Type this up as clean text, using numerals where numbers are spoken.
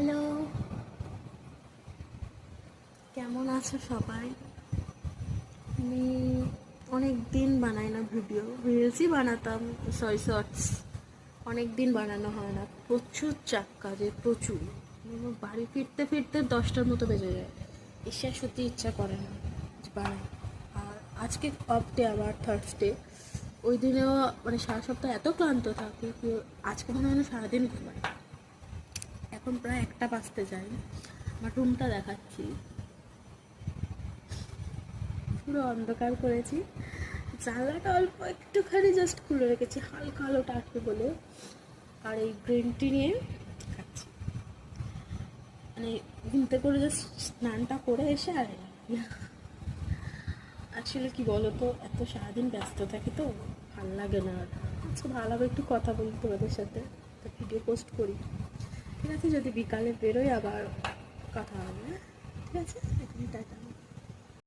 Hello, কেমন আছো সবাই? আমি অনেক দিন বানাই না ভিডিও, রিলসই বানাতাম, শর্টস। অনেক দিন বানানো হয় না, প্রচুর চাপ কাজে, প্রচুর। আমার বাড়ি ফিরতে ফিরতে 10টার মতো বেজে যায়, এসে আর সত্যি ইচ্ছা করে না যে বানাই। আর আজকে অফ ডে, আবার থার্সডে, ওই দিনেও মানে সারা সপ্তাহ এত ক্লান্ত থাকি কি আজকে মনে হয় সারাদিন ঘুমাই। এখন প্রায় 1টা বাজতে যায়। আমার রুমটা দেখাচ্ছি, পুরো অন্ধকার করেছি, জানলাটা অল্প একটুখানি জাস্ট খুলে রেখেছি হালকা আলোটা আসবে বলে। আর এই গ্রিন টি নিয়ে খাচ্ছি, মানে ঘুমতে করে জাস্ট স্নানটা করে এসে আর আসলে কি বলতো, এত সারাদিন ব্যস্ত থাকি তো ভালো লাগে না। আর আচ্ছা, ভালো লাগে একটু কথা বলি তোমাদের সাথে, তো ভিডিও পোস্ট করি। ঠিক আছে, যদি বিকালে বেরোই আবার কথা হবে। ঠিক আছে, এখন টাটা।